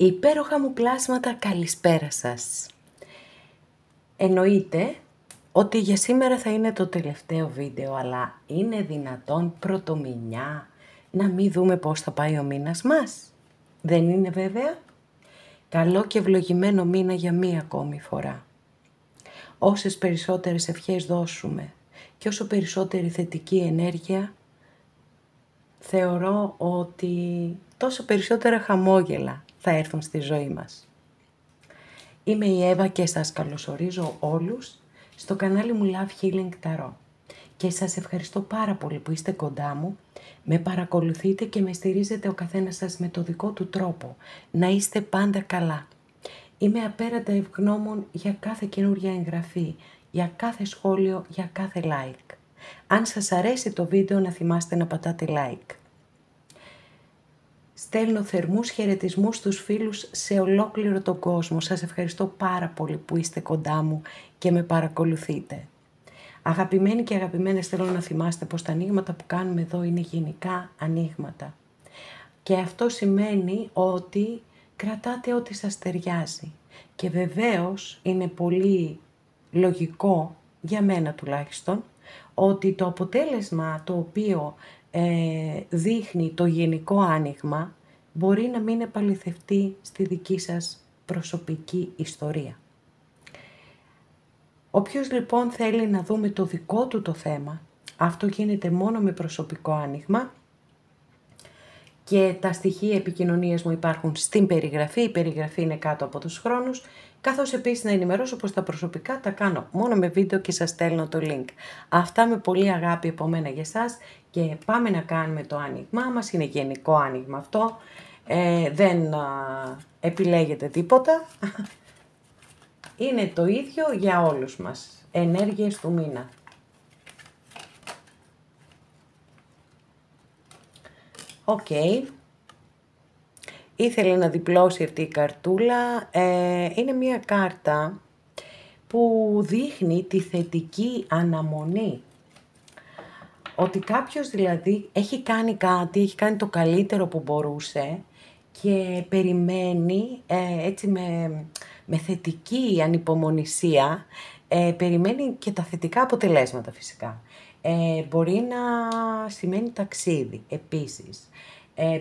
Υπέροχα μου πλάσματα, καλησπέρα σας. Εννοείται ότι για σήμερα θα είναι το τελευταίο βίντεο, αλλά είναι δυνατόν πρωτομηνιά να μην δούμε πώς θα πάει ο μήνας μας? Δεν είναι βέβαια? Καλό και ευλογημένο μήνα για μία ακόμη φορά. Όσες περισσότερες ευχές δώσουμε και όσο περισσότερη θετική ενέργεια, θεωρώ ότι τόσο περισσότερα χαμόγελα θα έρθουν στη ζωή μας. Είμαι η Εύα και σας καλωσορίζω όλους στο κανάλι μου Love Healing Tarot και σας ευχαριστώ πάρα πολύ που είστε κοντά μου, με παρακολουθείτε και με στηρίζετε ο καθένας σας με το δικό του τρόπο. Να είστε πάντα καλά. Είμαι απέρατα ευγνώμων για κάθε καινούργια εγγραφή, για κάθε σχόλιο, για κάθε like. Αν σας αρέσει το βίντεο να θυμάστε να πατάτε like. Στέλνω θερμούς χαιρετισμούς στους φίλους σε ολόκληρο τον κόσμο. Σας ευχαριστώ πάρα πολύ που είστε κοντά μου και με παρακολουθείτε. Αγαπημένοι και αγαπημένες, θέλω να θυμάστε πως τα ανοίγματα που κάνουμε εδώ είναι γενικά ανοίγματα. Και αυτό σημαίνει ότι κρατάτε ό,τι σας ταιριάζει. Και βεβαίως είναι πολύ λογικό, για μένα τουλάχιστον, ότι το αποτέλεσμα το οποίο δείχνει το γενικό άνοιγμα μπορεί να μην επαληθευτεί στη δική σας προσωπική ιστορία. Όποιος λοιπόν θέλει να δούμε το δικό του το θέμα, αυτό γίνεται μόνο με προσωπικό άνοιγμα και τα στοιχεία επικοινωνίας μου υπάρχουν στην περιγραφή. Η περιγραφή είναι κάτω από τους χρόνους, καθώς επίσης να ενημερώσω πως τα προσωπικά τα κάνω μόνο με βίντεο και σας στέλνω το link. Αυτά με πολύ αγάπη από μένα για εσάς και πάμε να κάνουμε το άνοιγμά μας. Είναι γενικό άνοιγμα αυτό, δεν επιλέγετε τίποτα. Είναι το ίδιο για όλους μας. Ενέργειες του μήνα. Οκ. Ήθελε να διπλώσει αυτή η καρτούλα. Είναι μια κάρτα που δείχνει τη θετική αναμονή. Ότι κάποιος δηλαδή έχει κάνει κάτι, έχει κάνει το καλύτερο που μπορούσε και περιμένει έτσι με θετική ανυπομονησία, περιμένει και τα θετικά αποτελέσματα φυσικά. Μπορεί να σημαίνει ταξίδι επίσης.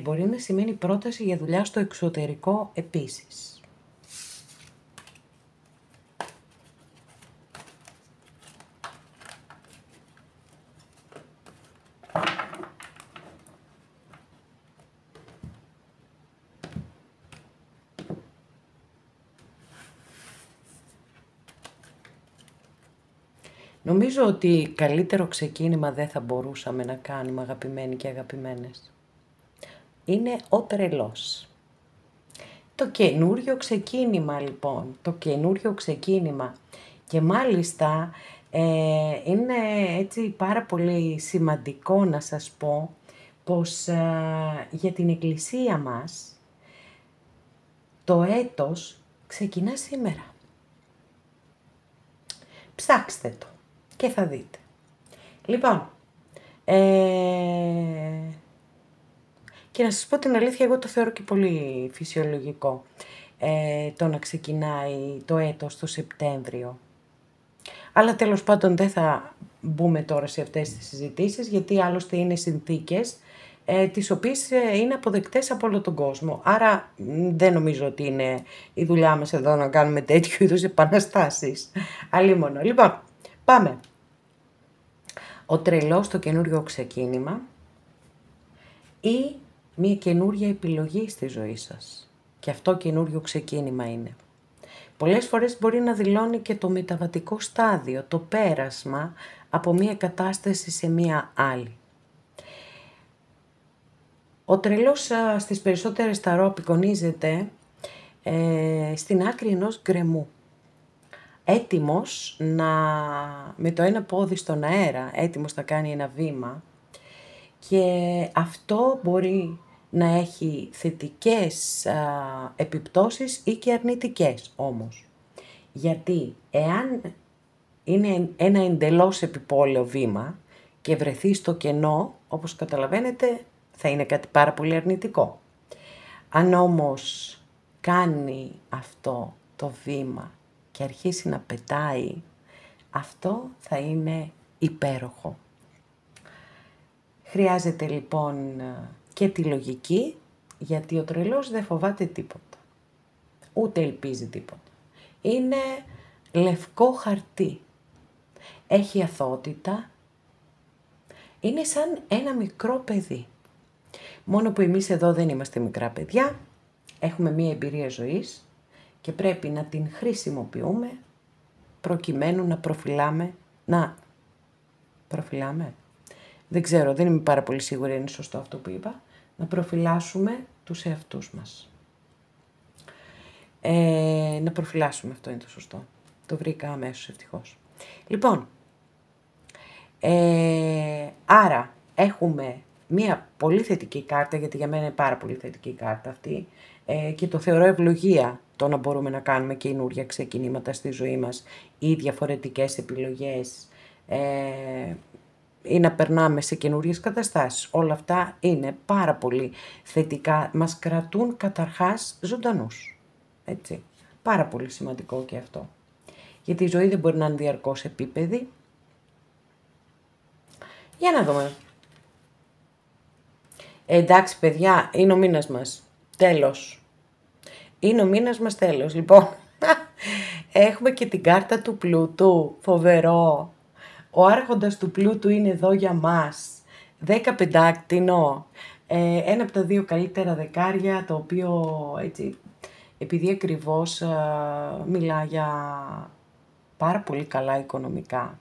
Μπορεί να σημαίνει πρόταση για δουλειά στο εξωτερικό επίσης. Νομίζω ότι καλύτερο ξεκίνημα δεν θα μπορούσαμε να κάνουμε, αγαπημένοι και αγαπημένες. Είναι ο τρελός. Το καινούριο ξεκίνημα λοιπόν, το καινούριο ξεκίνημα. Και μάλιστα είναι έτσι πάρα πολύ σημαντικό να σας πω πως για την εκκλησία μας το έτος ξεκινά σήμερα. Ψάξτε το και θα δείτε. Λοιπόν, και να σας πω την αλήθεια, εγώ το θεωρώ και πολύ φυσιολογικό το να ξεκινάει το έτος το Σεπτέμβριο. Αλλά τέλος πάντων δεν θα μπούμε τώρα σε αυτές τις συζητήσεις, γιατί άλλωστε είναι συνθήκες τις οποίες είναι αποδεκτές από όλο τον κόσμο. Άρα δεν νομίζω ότι είναι η δουλειά μας εδώ να κάνουμε τέτοιου είδους επαναστάσεις. Αλίμονο. Λοιπόν, πάμε. Ο τρελός, το καινούριο ξεκίνημα ή μια καινούρια επιλογή στη ζωή σας. Και αυτό καινούριο ξεκίνημα είναι. Πολλές φορές μπορεί να δηλώνει και το μεταβατικό στάδιο, το πέρασμα από μια κατάσταση σε μια άλλη. Ο τρελός στις περισσότερες ταρό απεικονίζεται στην άκρη ενός γκρεμού. Έτοιμος με το ένα πόδι στον αέρα, έτοιμος να κάνει ένα βήμα, και αυτό μπορεί να έχει θετικές επιπτώσεις ή και αρνητικές όμως. Γιατί εάν είναι ένα εντελώς επιπόλαιο βήμα και βρεθεί στο κενό, όπως καταλαβαίνετε, θα είναι κάτι πάρα πολύ αρνητικό. Αν όμως κάνει αυτό το βήμα και αρχίσει να πετάει, αυτό θα είναι υπέροχο. Χρειάζεται λοιπόν και τη λογική, γιατί ο τρελός δεν φοβάται τίποτα, ούτε ελπίζει τίποτα. Είναι λευκό χαρτί, έχει αθωότητα, είναι σαν ένα μικρό παιδί. Μόνο που εμείς εδώ δεν είμαστε μικρά παιδιά, έχουμε μία εμπειρία ζωής και πρέπει να την χρησιμοποιούμε προκειμένου να προφυλάμε. Δεν ξέρω, δεν είμαι πάρα πολύ σίγουρη αν είναι σωστό αυτό που είπα. Να προφυλάσσουμε τους εαυτούς μας. Να προφυλάσσουμε, αυτό είναι το σωστό. Το βρήκα αμέσως, ευτυχώς. Λοιπόν, άρα έχουμε μία πολύ θετική κάρτα, γιατί για μένα είναι πάρα πολύ θετική κάρτα αυτή, και το θεωρώ ευλογία το να μπορούμε να κάνουμε καινούρια ξεκινήματα στη ζωή μας ή διαφορετικές επιλογές, ή να περνάμε σε καινούριες καταστάσεις. Όλα αυτά είναι πάρα πολύ θετικά, μας κρατούν καταρχάς ζωντανούς. Έτσι. Πάρα πολύ σημαντικό και αυτό. Γιατί η ζωή δεν μπορεί να είναι διαρκώς επίπεδη. Για να δούμε. Εντάξει παιδιά, είναι ο μήνας μας. Τέλος. Είναι ο μήνας μας, τέλος. Λοιπόν, έχουμε και την κάρτα του πλούτου. Φοβερό. Ο άρχοντας του πλούτου είναι εδώ για μας. 15κτηνο. Ένα από τα 2 καλύτερα δεκάρια, το οποίο έτσι, επειδή ακριβώς μιλά για πάρα πολύ καλά οικονομικά.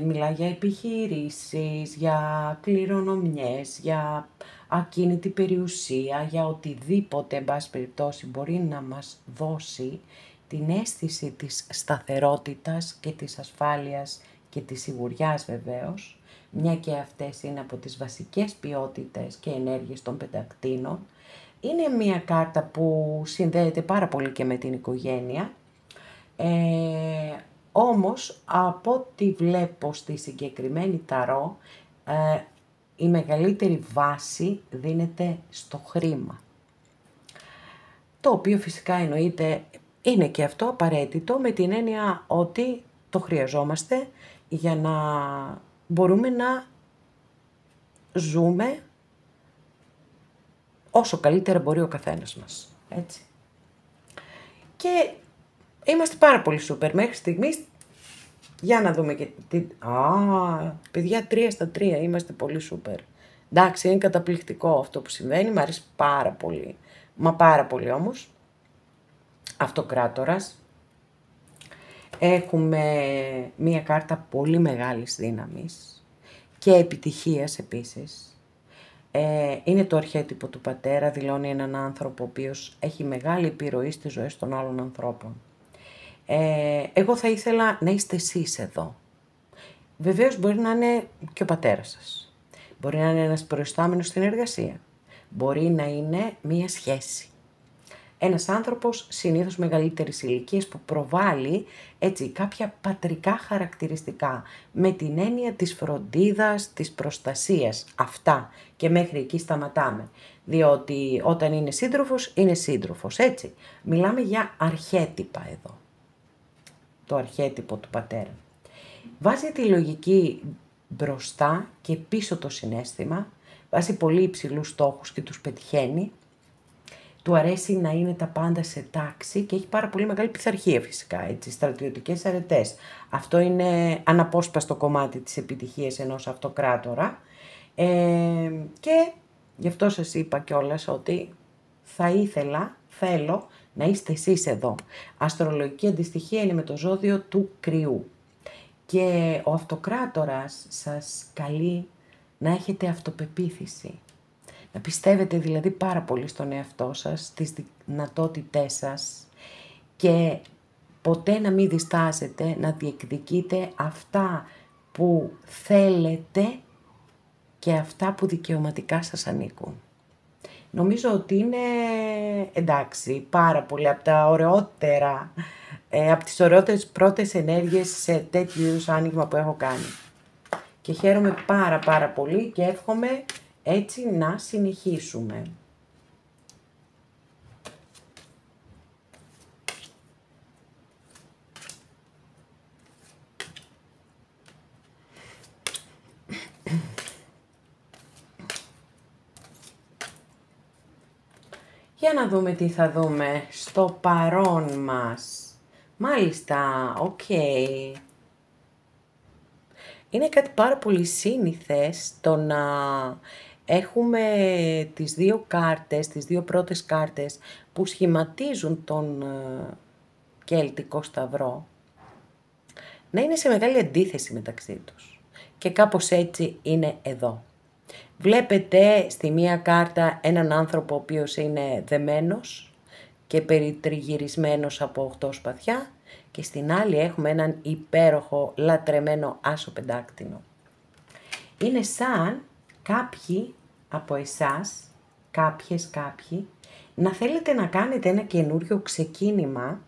Μιλά για επιχειρήσεις, για κληρονομιές, για ακίνητη περιουσία, για οτιδήποτε, εν πάση περιπτώσει, μπορεί να μας δώσει την αίσθηση της σταθερότητας και της ασφάλειας και της σιγουριάς βεβαίως, μια και αυτές είναι από τις βασικές ποιότητες και ενέργειες των πεντακτήνων. Είναι μια κάρτα που συνδέεται πάρα πολύ και με την οικογένεια, όμως από ό,τι βλέπω στη συγκεκριμένη ταρό, η μεγαλύτερη βάση δίνεται στο χρήμα. Το οποίο φυσικά εννοείται είναι και αυτό απαραίτητο, με την έννοια ότι το χρειαζόμαστε για να μπορούμε να ζούμε όσο καλύτερα μπορεί ο καθένας μας. Έτσι. Και είμαστε πάρα πολύ σούπερ μέχρι στιγμής. Για να δούμε και τι... παιδιά, 3 στα 3, είμαστε πολύ σούπερ. Εντάξει, είναι καταπληκτικό αυτό που συμβαίνει, μου αρέσει πάρα πολύ. Μα πάρα πολύ όμως. Αυτοκράτορας. Έχουμε μία κάρτα πολύ μεγάλης δύναμης και επιτυχίας επίσης. Είναι το αρχέτυπο του πατέρα, δηλώνει έναν άνθρωπο ο οποίος έχει μεγάλη επιρροή στις ζωές των άλλων ανθρώπων. Εγώ θα ήθελα να είστε εσείς εδώ. Βεβαίως μπορεί να είναι και ο πατέρας σας. Μπορεί να είναι ένας προϊστάμενος στην εργασία. Μπορεί να είναι μία σχέση. Ένας άνθρωπος συνήθως μεγαλύτερης ηλικίας που προβάλλει έτσι κάποια πατρικά χαρακτηριστικά με την έννοια της φροντίδας, της προστασίας. Αυτά και μέχρι εκεί σταματάμε. Διότι όταν είναι σύντροφος, έτσι. Μιλάμε για αρχέτυπα εδώ. Το αρχέτυπο του πατέρα. Βάζει τη λογική μπροστά και πίσω το συναίσθημα, βάζει πολύ υψηλούς στόχους και τους πετυχαίνει. Του αρέσει να είναι τα πάντα σε τάξη και έχει πάρα πολύ μεγάλη πειθαρχία φυσικά, έτσι, στρατιωτικές αρετές. Αυτό είναι αναπόσπαστο κομμάτι της επιτυχίας ενός αυτοκράτορα. Και γι' αυτό σας είπα κιόλας ότι θέλω να είστε εσείς εδώ. Αστρολογική αντιστοιχεία είναι με το ζώδιο του Κρυού. Και ο αυτοκράτορας σας καλεί να έχετε αυτοπεποίθηση. Να πιστεύετε δηλαδή πάρα πολύ στον εαυτό σας, στις δυνατότητές σας και ποτέ να μην διστάσετε να διεκδικείτε αυτά που θέλετε και αυτά που δικαιωματικά σας ανήκουν. Νομίζω ότι είναι, εντάξει, πάρα πολύ από τα ωραιότερα, από τις ωραιότερες πρώτες ενέργειες σε τέτοιου είδους άνοιγμα που έχω κάνει. Και χαίρομαι πάρα πολύ και εύχομαι έτσι να συνεχίσουμε. Για να δούμε τι θα δούμε στο παρόν μας. Μάλιστα, οκ. Είναι κάτι πάρα πολύ σύνηθες το να έχουμε τις δύο κάρτες, τις δύο πρώτες κάρτες που σχηματίζουν τον κελτικό σταυρό, να είναι σε μεγάλη αντίθεση μεταξύ τους. Και κάπως έτσι είναι εδώ. Βλέπετε στη μία κάρτα έναν άνθρωπο ο οποίος είναι δεμένος και περιτριγυρισμένος από 8 σπαθιά και στην άλλη έχουμε έναν υπέροχο λατρεμένο άσο πεντάκτηνο. Είναι σαν κάποιοι από εσάς, κάποιοι, να θέλετε να κάνετε ένα καινούριο ξεκίνημα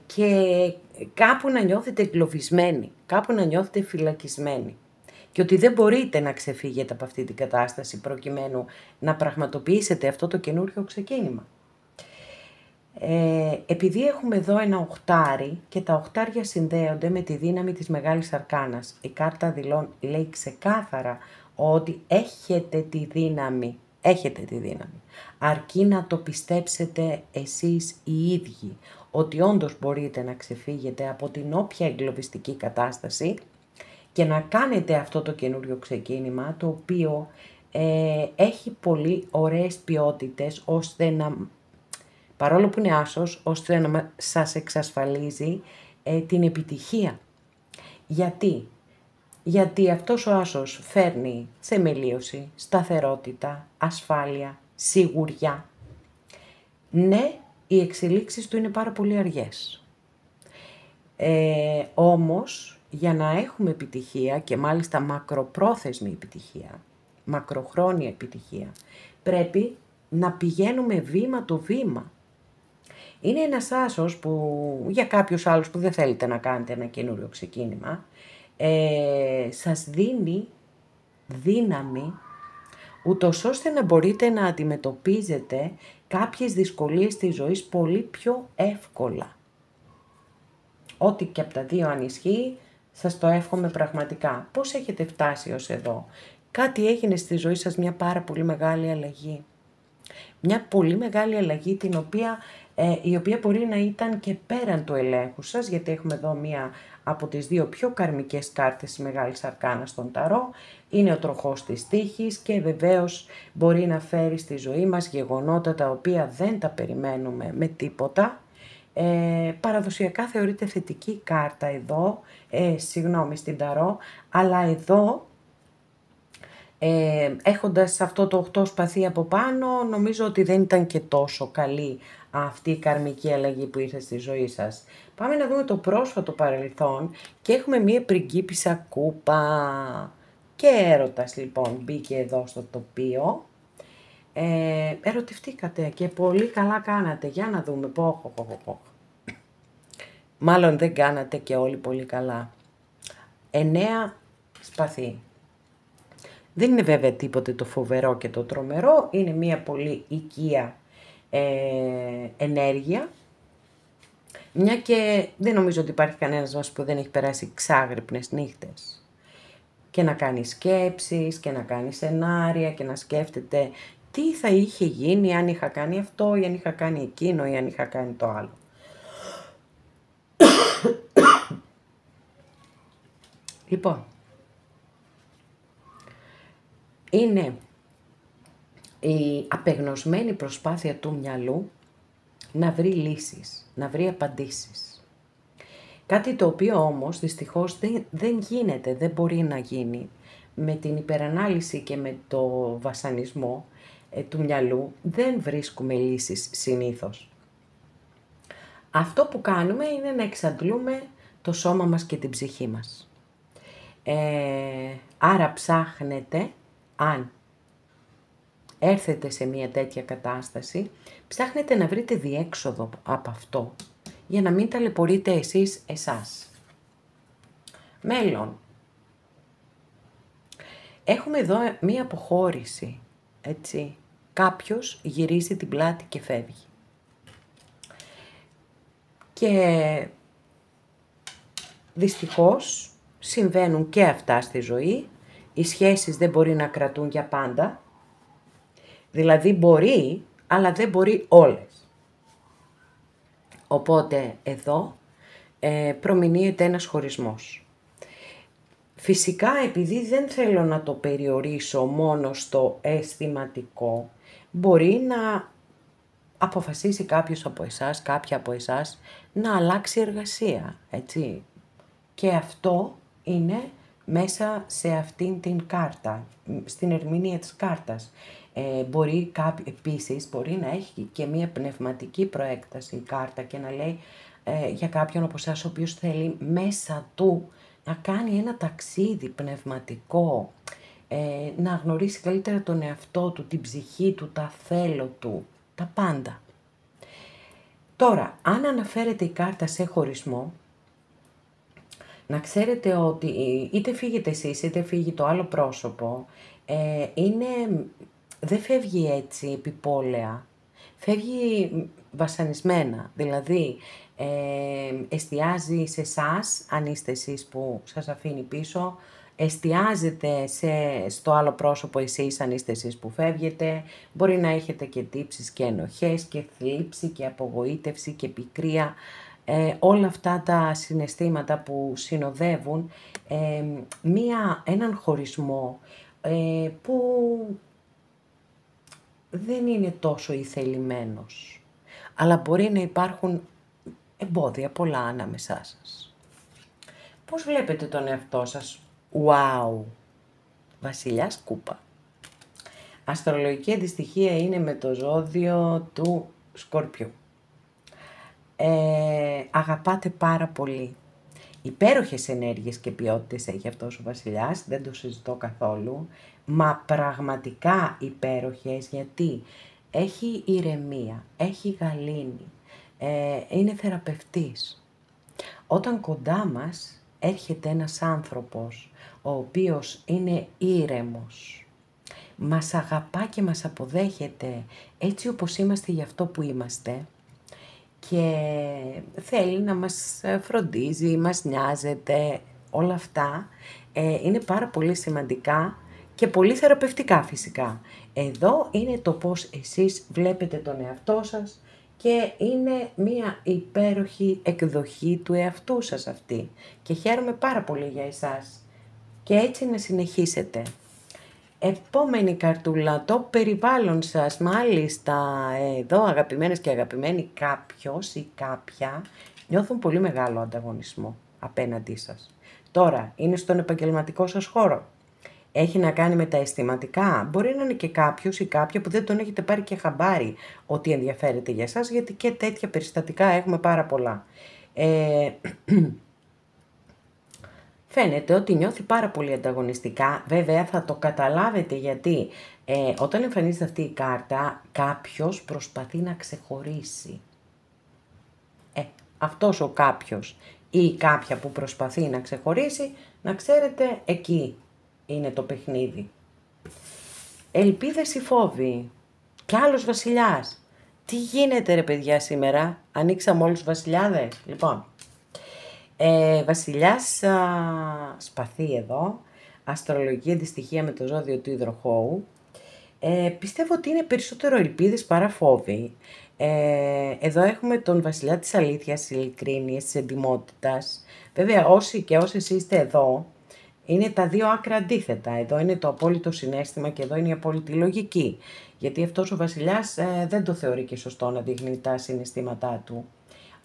και κάπου να νιώθετε εγκλωβισμένοι, κάπου να νιώθετε φυλακισμένοι και ότι δεν μπορείτε να ξεφύγετε από αυτή την κατάσταση προκειμένου να πραγματοποιήσετε αυτό το καινούριο ξεκίνημα. Επειδή έχουμε εδώ ένα οχτάρι και τα οχτάρια συνδέονται με τη δύναμη της Μεγάλης Αρκάνας, η κάρτα λέει ξεκάθαρα ότι έχετε τη δύναμη, αρκεί να το πιστέψετε εσείς οι ίδιοι, ότι όντως μπορείτε να ξεφύγετε από την όποια εγκλωβιστική κατάσταση και να κάνετε αυτό το καινούριο ξεκίνημα, το οποίο έχει πολύ ωραίες ποιότητες, ώστε να, παρόλο που είναι άσος, ώστε να σας εξασφαλίζει την επιτυχία. Γιατί αυτός ο άσος φέρνει θεμελίωση, σταθερότητα, ασφάλεια, σιγουριά. Ναι, οι εξελίξεις του είναι πάρα πολύ αργές. Όμως, για να έχουμε επιτυχία και μάλιστα μακροπρόθεσμη επιτυχία, μακροχρόνια επιτυχία, πρέπει να πηγαίνουμε βήμα το βήμα. Είναι ένας άσος που για κάποιους άλλους που δεν θέλετε να κάνετε ένα καινούριο ξεκίνημα, σας δίνει δύναμη ούτως ώστε να μπορείτε να αντιμετωπίζετε κάποιες δυσκολίες της ζωής πολύ πιο εύκολα. Ό,τι και από τα δύο αν ισχύει, σας το εύχομαι πραγματικά. Πώς έχετε φτάσει ως εδώ? Κάτι έγινε στη ζωή σας, μια πάρα πολύ μεγάλη αλλαγή. Μια πολύ μεγάλη αλλαγή η οποία μπορεί να ήταν και πέραν του ελέγχου σας, γιατί έχουμε εδώ μία από τις δύο πιο καρμικές κάρτες της Μεγάλης Αρκάνας στον Ταρό. Είναι ο τροχός της τύχης και βεβαίως μπορεί να φέρει στη ζωή μας γεγονότα τα οποία δεν τα περιμένουμε με τίποτα. Παραδοσιακά θεωρείται θετική κάρτα εδώ, στην Ταρό, αλλά εδώ έχοντας αυτό το 8 σπαθί από πάνω, νομίζω ότι δεν ήταν και τόσο καλή αυτή η καρμική αλλαγή που ήρθε στη ζωή σας. Πάμε να δούμε το πρόσφατο παρελθόν και έχουμε μία πριγκίπισσα κούπα και έρωτας λοιπόν μπήκε εδώ στο τοπίο. Ερωτευτήκατε και πολύ καλά κάνατε, για να δούμε, μάλλον δεν κάνατε και όλοι πολύ καλά. 9 σπαθί. Δεν είναι βέβαια τίποτε το φοβερό και το τρομερό, είναι μια πολύ οικία ενέργεια. Μια και δεν νομίζω ότι υπάρχει κανένας μας που δεν έχει περάσει ξάγρυπνες νύχτες. Και να κάνει σκέψεις και να κάνει σενάρια και να σκέφτεται τι θα είχε γίνει αν είχα κάνει αυτό ή αν είχα κάνει εκείνο ή αν είχα κάνει το άλλο. Λοιπόν, είναι η απεγνωσμένη προσπάθεια του μυαλού να βρει λύσεις, να βρει απαντήσεις. Κάτι το οποίο όμως δυστυχώς δεν γίνεται, δεν μπορεί να γίνει. Με την υπερανάλυση και με το βασανισμό του μυαλού δεν βρίσκουμε λύσεις συνήθως. Αυτό που κάνουμε είναι να εξαντλούμε το σώμα μας και την ψυχή μας. Άρα ψάχνετε, αν έρθετε σε μια τέτοια κατάσταση, ψάχνετε να βρείτε διέξοδο από αυτό, για να μην ταλαιπωρείτε εσείς εσάς. Μέλλον. Έχουμε εδώ μία αποχώρηση, έτσι. Κάποιος γυρίζει την πλάτη και φεύγει. Και δυστυχώς συμβαίνουν και αυτά στη ζωή. Οι σχέσεις δεν μπορεί να κρατούν για πάντα. Δηλαδή μπορεί, αλλά δεν μπορεί όλες. Οπότε εδώ προμηνύεται ένας χωρισμός. Φυσικά, επειδή δεν θέλω να το περιορίσω μόνο στο αισθηματικό, μπορεί να αποφασίσει κάποιος από εσάς, κάποια από εσάς, να αλλάξει εργασία, έτσι. Και αυτό είναι μέσα σε αυτήν την κάρτα, στην ερμηνεία της κάρτας. Επίσης, μπορεί να έχει και μία πνευματική προέκταση η κάρτα και να λέει για κάποιον από εσάς ο οποίος θέλει μέσα του να κάνει ένα ταξίδι πνευματικό, να γνωρίσει καλύτερα τον εαυτό του, την ψυχή του, τα θέλω του, τα πάντα. Τώρα, αν αναφέρεται η κάρτα σε χωρισμό, να ξέρετε ότι είτε φύγετε εσείς είτε φύγει το άλλο πρόσωπο, δεν φεύγει έτσι επιπόλαια, φεύγει βασανισμένα, δηλαδή εστιάζει σε εσάς, αν είστε εσείς που σας αφήνει πίσω, εστιάζετε στο άλλο πρόσωπο εσείς, αν είστε εσείς που φεύγετε, μπορεί να έχετε και τύψεις και ενοχές και θλίψη και απογοήτευση και πικρία, όλα αυτά τα συναισθήματα που συνοδεύουν έναν χωρισμό που δεν είναι τόσο ηθελημένος, αλλά μπορεί να υπάρχουν εμπόδια πολλά ανάμεσά σας. Πώς βλέπετε τον εαυτό σας? Wow! Βασιλιάς Κούπα. Αστρολογική αντιστοιχεία είναι με το ζώδιο του Σκορπιού. Αγαπάτε πάρα πολύ. Υπέροχες ενέργειες και ποιότητες έχει αυτός ο βασιλιάς, δεν το συζητώ καθόλου, μα πραγματικά υπέροχες, γιατί έχει ηρεμία, έχει γαλήνη, είναι θεραπευτής. Όταν κοντά μας έρχεται ένας άνθρωπος, ο οποίος είναι ήρεμος, μας αγαπά και μας αποδέχεται έτσι όπως είμαστε για αυτό που είμαστε, και θέλει να μας φροντίζει, μας νοιάζεται, όλα αυτά είναι πάρα πολύ σημαντικά και πολύ θεραπευτικά φυσικά. Εδώ είναι το πώς εσείς βλέπετε τον εαυτό σας και είναι μία υπέροχη εκδοχή του εαυτού σας αυτή και χαίρομαι πάρα πολύ για εσάς και έτσι να συνεχίσετε. Επόμενη καρτούλα, το περιβάλλον σας, μάλιστα, εδώ αγαπημένες και αγαπημένοι, κάποιος ή κάποια νιώθουν πολύ μεγάλο ανταγωνισμό απέναντί σας. Τώρα, είναι στον επαγγελματικό σας χώρο, έχει να κάνει με τα αισθηματικά, μπορεί να είναι και κάποιος ή κάποια που δεν τον έχετε πάρει και χαμπάρι ότι ενδιαφέρεται για εσάς, γιατί και τέτοια περιστατικά έχουμε πάρα πολλά. Φαίνεται ότι νιώθει πάρα πολύ ανταγωνιστικά, βέβαια θα το καταλάβετε γιατί όταν εμφανίζεται αυτή η κάρτα κάποιος προσπαθεί να ξεχωρίσει. Αυτός ο κάποιος ή κάποια που προσπαθεί να ξεχωρίσει, να ξέρετε εκεί είναι το παιχνίδι. Ελπίδες ή φόβοι, κι άλλος βασιλιάς. Τι γίνεται ρε παιδιά σήμερα, ανοίξαμε όλους τους βασιλιάδες, λοιπόν. Βασιλιάς Σπαθί εδώ, αστρολογική αντιστοιχεία με το ζώδιο του Υδροχόου. Πιστεύω ότι είναι περισσότερο ελπίδες παρά φόβοι. Εδώ έχουμε τον βασιλιά της αλήθειας, της ειλικρίνειας, της εντιμότητας. Βέβαια όσοι και όσες είστε εδώ, είναι τα δύο άκρα αντίθετα. Εδώ είναι το απόλυτο συναίσθημα και εδώ είναι η απόλυτη λογική. Γιατί αυτός ο βασιλιάς δεν το θεωρεί και σωστό να δείχνει τα συναισθήματά του.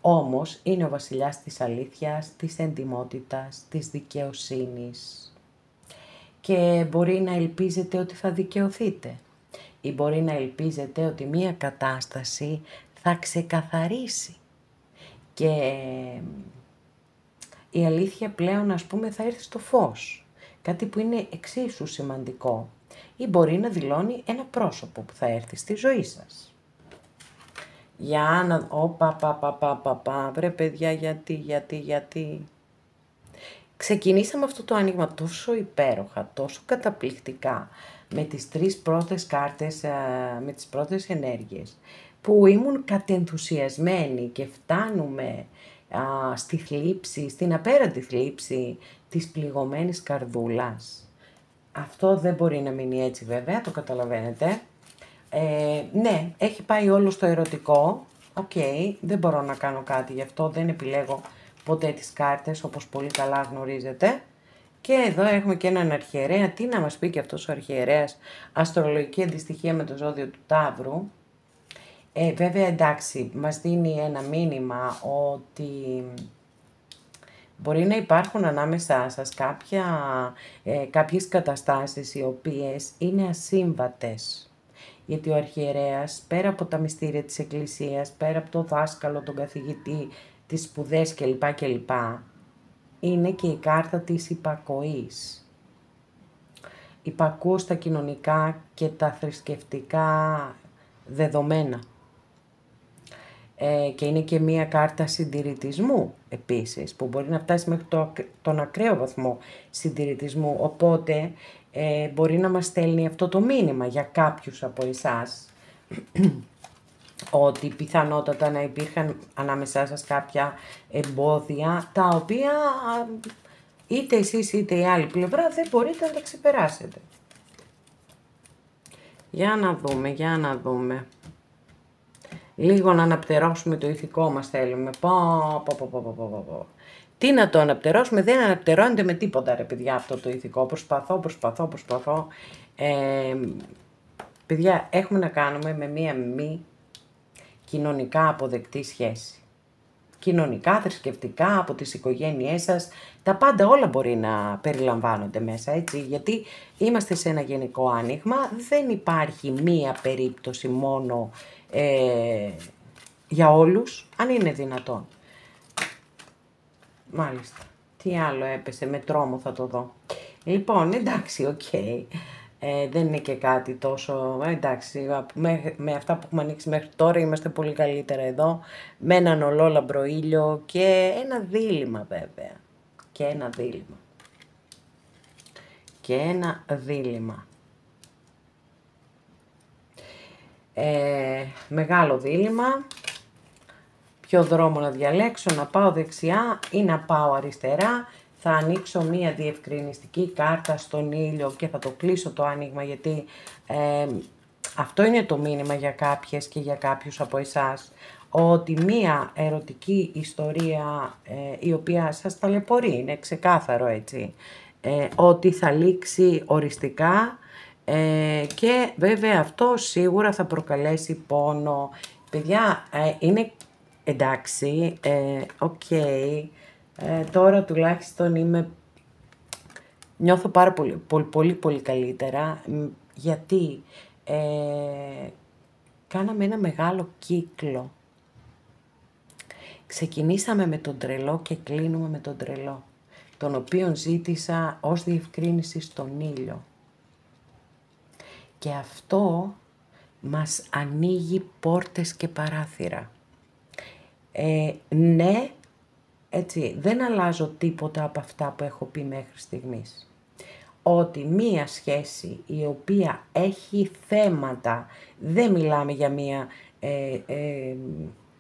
Όμως είναι ο βασιλιάς της αλήθειας, της εντιμότητας, της δικαιοσύνης και μπορεί να ελπίζετε ότι θα δικαιωθείτε ή μπορεί να ελπίζετε ότι μία κατάσταση θα ξεκαθαρίσει και η αλήθεια πλέον ας πούμε θα έρθει στο φως, κάτι που είναι εξίσου σημαντικό, ή μπορεί να δηλώνει ένα πρόσωπο που θα έρθει στη ζωή σας. Για να... βρε παιδιά, γιατί... Ξεκινήσαμε αυτό το άνοιγμα τόσο υπέροχα, τόσο καταπληκτικά, με τις τρεις πρώτες κάρτες, με τις πρώτες ενέργειες, που ήμουν κατενθουσιασμένη και φτάνουμε στη θλίψη, στην απέραντη θλίψη της πληγωμένης καρδούλας. Αυτό δεν μπορεί να μείνει έτσι βέβαια, το καταλαβαίνετε. Ναι, έχει πάει όλο στο ερωτικό. Οκ, δεν μπορώ να κάνω κάτι γι' αυτό, δεν επιλέγω ποτέ τις κάρτες, όπως πολύ καλά γνωρίζετε. Και εδώ έχουμε και έναν αρχιερέα. Τι να μας πει και αυτός ο αρχιερέας, αστρολογική αντιστοιχεία με το ζώδιο του Ταύρου. Βέβαια, εντάξει, μας δίνει ένα μήνυμα ότι μπορεί να υπάρχουν ανάμεσά σας κάποιες καταστάσεις οι οποίες είναι ασύμβατες. Γιατί ο αρχιερέας, πέρα από τα μυστήρια της Εκκλησίας, πέρα από το δάσκαλο, τον καθηγητή, τις σπουδές κλπ, είναι και η κάρτα της υπακοής. Υπακούω στα κοινωνικά και τα θρησκευτικά δεδομένα. Και είναι και μία κάρτα συντηρητισμού επίσης, που μπορεί να φτάσει μέχρι τον ακραίο βαθμό συντηρητισμού, οπότε μπορεί να μας στέλνει αυτό το μήνυμα για κάποιους από εσάς, ότι πιθανότατα να υπήρχαν ανάμεσά σας κάποια εμπόδια, τα οποία είτε εσείς είτε η άλλη πλευρά δεν μπορείτε να τα ξεπεράσετε. Για να δούμε. Λίγο να αναπτερώσουμε το ηθικό μας θέλουμε. Τι να το αναπτερώσουμε, δεν αναπτερώνεται με τίποτα ρε παιδιά αυτό το ηθικό. Προσπαθώ. Παιδιά, έχουμε να κάνουμε με μία μη κοινωνικά αποδεκτή σχέση. Κοινωνικά, θρησκευτικά, από τις οικογένειές σας, τα πάντα όλα μπορεί να περιλαμβάνονται μέσα, έτσι, γιατί είμαστε σε ένα γενικό άνοιγμα, δεν υπάρχει μία περίπτωση μόνο για όλους, αν είναι δυνατόν. Μάλιστα, τι άλλο έπεσε, με τρόμο θα το δω. Λοιπόν, εντάξει, οκ. Δεν είναι και κάτι τόσο, εντάξει, με αυτά που έχουμε ανοίξει μέχρι τώρα είμαστε πολύ καλύτερα εδώ, με έναν ολόλαμπρο ήλιο και ένα δίλημμα βέβαια, και ένα δίλημμα. Μεγάλο δίλημμα, ποιο δρόμο να διαλέξω, να πάω δεξιά ή να πάω αριστερά. Θα ανοίξω μία διευκρινιστική κάρτα στον ήλιο και θα το κλείσω το άνοιγμα, γιατί αυτό είναι το μήνυμα για κάποιες και για κάποιους από εσάς, ότι μία ερωτική ιστορία η οποία σας ταλαιπωρεί, είναι ξεκάθαρο έτσι, ότι θα λήξει οριστικά και βέβαια αυτό σίγουρα θα προκαλέσει πόνο. Παιδιά, είναι εντάξει, οκ. Τώρα τουλάχιστον νιώθω πάρα πολύ καλύτερα, γιατί κάναμε ένα μεγάλο κύκλο. Ξεκινήσαμε με τον τρελό και κλείνουμε με τον τρελό, τον οποίον ζήτησα ως διευκρίνηση στον ήλιο. Και αυτό μας ανοίγει πόρτες και παράθυρα. Ναι, έτσι, δεν αλλάζω τίποτα από αυτά που έχω πει μέχρι στιγμής. Ότι μία σχέση η οποία έχει θέματα, δεν μιλάμε για μία,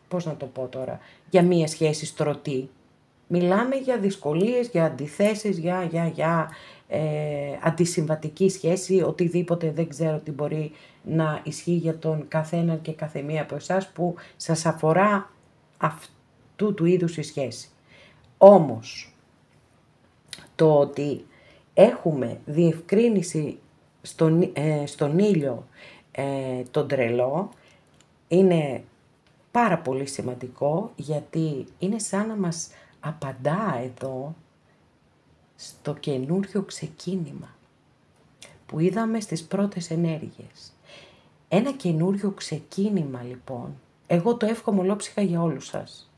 πώς να το πω τώρα, για μία σχέση στρωτή. Μιλάμε για δυσκολίες, για αντιθέσεις, για αντισυμβατική σχέση, οτιδήποτε, δεν ξέρω τι μπορεί να ισχύει για τον καθέναν και καθεμία από εσάς που σας αφορά αυτού του είδους η σχέση. Όμως, το ότι έχουμε διευκρίνηση στον ήλιο τον τρελό είναι πάρα πολύ σημαντικό, γιατί είναι σαν να μας απαντά εδώ στο καινούριο ξεκίνημα που είδαμε στις πρώτες ενέργειες. Ένα καινούριο ξεκίνημα λοιπόν, εγώ το εύχομαι ολόψυχα για όλους σας.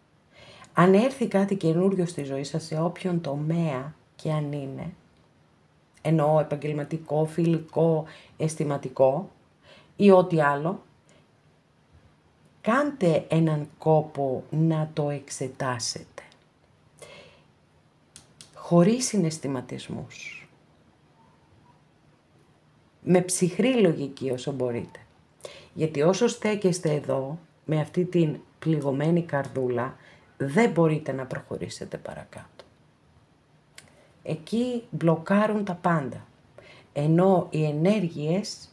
Αν έρθει κάτι καινούριο στη ζωή σας, σε όποιον τομέα και αν είναι, εννοώ επαγγελματικό, φιλικό, αισθηματικό ή ό,τι άλλο, κάντε έναν κόπο να το εξετάσετε. Χωρίς συναισθηματισμούς. Με ψυχρή λογική όσο μπορείτε. Γιατί όσο στέκεστε εδώ, με αυτή την πληγωμένη καρδούλα, δεν μπορείτε να προχωρήσετε παρακάτω. Εκεί μπλοκάρουν τα πάντα. Ενώ οι ενέργειες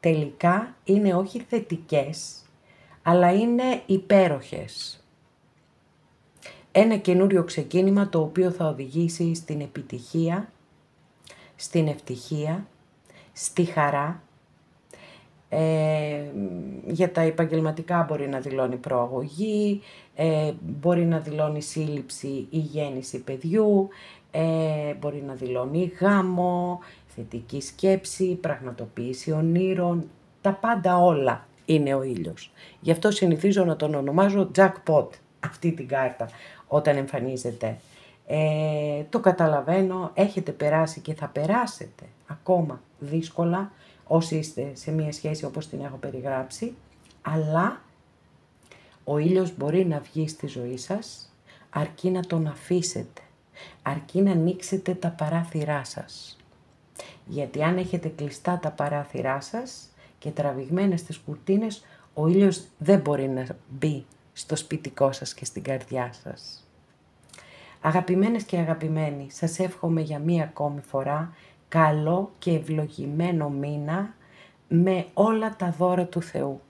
τελικά είναι όχι θετικές, αλλά είναι υπέροχες. Ένα καινούριο ξεκίνημα το οποίο θα οδηγήσει στην επιτυχία, στην ευτυχία, στη χαρά. Για τα επαγγελματικά μπορεί να δηλώνει προαγωγή, μπορεί να δηλώνει σύλληψη ή γέννηση παιδιού, μπορεί να δηλώνει γάμο, θετική σκέψη, πραγματοποίηση ονείρων, τα πάντα όλα είναι ο ήλιος. Γι' αυτό συνηθίζω να τον ονομάζω jackpot, αυτή την κάρτα, όταν εμφανίζεται. Το καταλαβαίνω, έχετε περάσει και θα περάσετε ακόμα δύσκολα, όσοι είστε σε μια σχέση όπως την έχω περιγράψει, αλλά ο ήλιος μπορεί να βγει στη ζωή σας, αρκεί να τον αφήσετε, αρκεί να ανοίξετε τα παράθυρά σας. Γιατί αν έχετε κλειστά τα παράθυρά σας και τραβηγμένες τις κουρτίνες, ο ήλιος δεν μπορεί να μπει στο σπιτικό σας και στην καρδιά σας. Αγαπημένες και αγαπημένοι, σας εύχομαι για μία ακόμη φορά καλό και ευλογημένο μήνα με όλα τα δώρα του Θεού.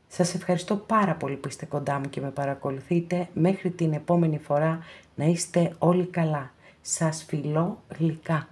Σας ευχαριστώ πάρα πολύ που είστε κοντά μου και με παρακολουθείτε. Μέχρι την επόμενη φορά να είστε όλοι καλά. Σας φιλώ γλυκά.